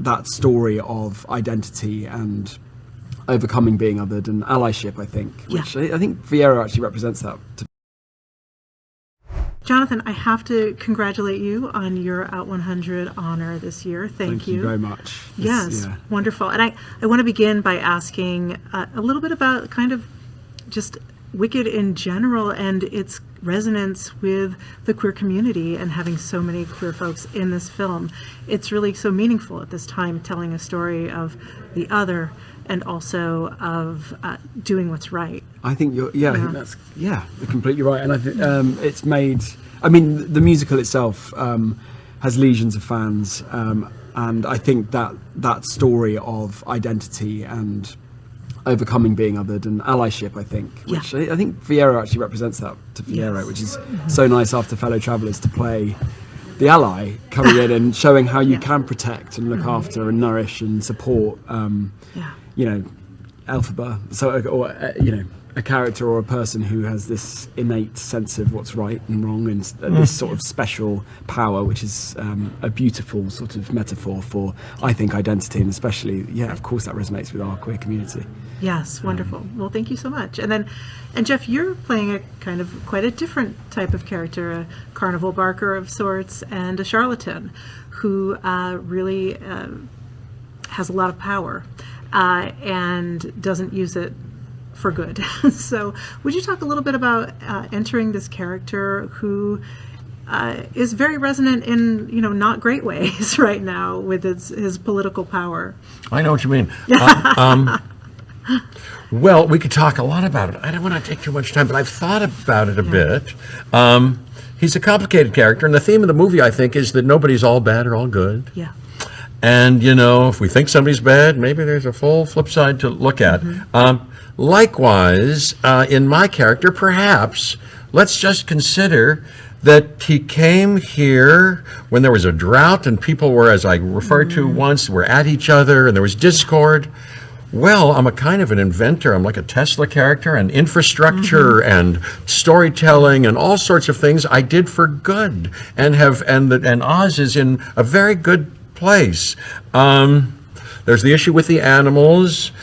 that story of identity and overcoming being othered and allyship, I think, which I think Fiyero actually represents that. Jonathan, I have to congratulate you on your Out 100 honor this year. Thank you very much. Yes, wonderful. And I want to begin by asking a little bit about kind of just Wicked in general and its resonance with the queer community and having so many queer folks in this film. It's really so meaningful at this time, telling a story of the other and also of doing what's right. I think I think that's you're completely right. And I think it's made. I mean, the musical itself has legions of fans, and I think that story of identity and overcoming being othered and allyship, I think, which I think Fiyero actually represents that to Fiyero, which is so nice after Fellow Travellers to play the ally coming in and showing how you can protect and look after and nourish and support, you know, Elphaba, a character or a person who has this innate sense of what's right and wrong and this sort of special power, which is a beautiful sort of metaphor for, I think, identity, and especially, of course, that resonates with our queer community. Yes, wonderful. Well, thank you so much. And Jeff, you're playing a kind of quite a different type of character, a carnival barker of sorts and a charlatan who really has a lot of power and doesn't use it for good. So would you talk a little bit about entering this character who is very resonant in, not great ways right now with his political power? I know what you mean. Well, we could talk a lot about it. I don't want to take too much time, but I've thought about it a bit. He's a complicated character, and the theme of the movie, I think, is that nobody's all bad or all good. Yeah. And, if we think somebody's bad, maybe there's a full flip side to look at. Likewise, in my character, perhaps, let's just consider that he came here when there was a drought and people were, as I referred to once, were at each other and there was discord. Well, I'm a kind of an inventor. I'm like a Tesla character, and infrastructure and storytelling and all sorts of things I did for good, and Oz is in a very good place. There's the issue with the animals.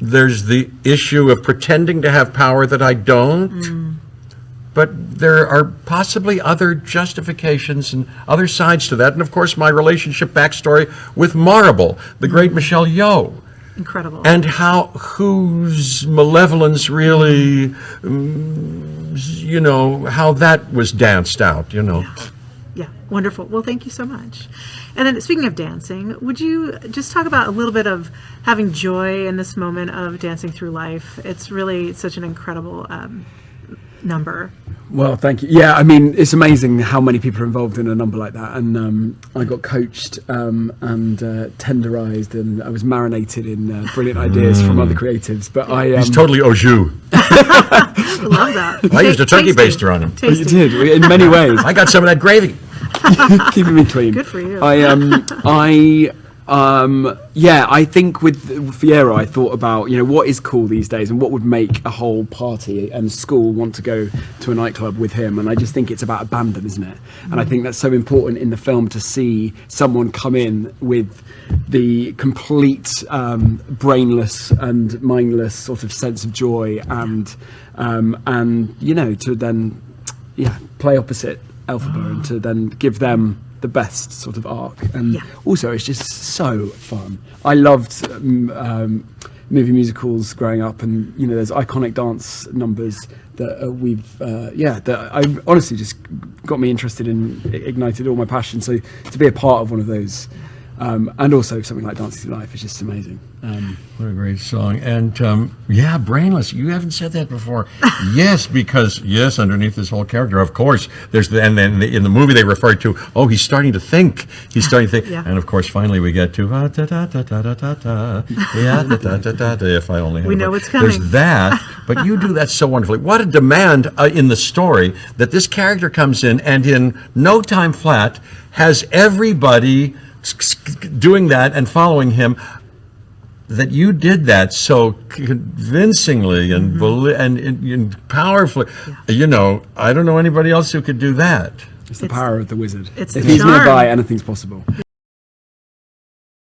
There's the issue of pretending to have power that I don't. But there are possibly other justifications and other sides to that. And of course, my relationship backstory with Marable, the great Michelle Yeoh. Incredible. And whose malevolence really, how that was danced out, Yeah, wonderful. Well, thank you so much. And then speaking of dancing, would you just talk about a little bit of having joy in this moment of dancing through life? It's really such an incredible number. Well, thank you. Yeah, I mean, it's amazing how many people are involved in a number like that. And I got coached and tenderized, and I was marinated in brilliant ideas from other creatives. But he's totally au jus. I love that. I used a turkey baster on him. Well, you did, in many ways. I got some of that gravy. Keeping me clean. Good for you. I think with Fiyero, I thought about, what is cool these days and what would make a whole party and school want to go to a nightclub with him. And I just think it's about abandon, isn't it? And I think that's so important in the film to see someone come in with the complete brainless and mindless sort of sense of joy and to then play opposite Elphaba and to then give them the best sort of arc. And also it's just so fun. I loved movie musicals growing up, and there's iconic dance numbers that that I honestly just got me interested in, ignited all my passion. So to be a part of one of those, and also something like Dancing Through Life is just amazing. What a great song. And brainless. You haven't said that before. Yes, because underneath this whole character, of course, there's and then in the movie they refer to, he's starting to think. He's starting to think. And of course, finally we get to if I only had we know what's coming. There's that, but you do that so wonderfully. What a demand in the story that this character comes in and in no time flat has everybody doing that and following him. That you did that so convincingly and powerfully. I don't know anybody else who could do that. It's the power of the wizard. If he's nearby, anything's possible.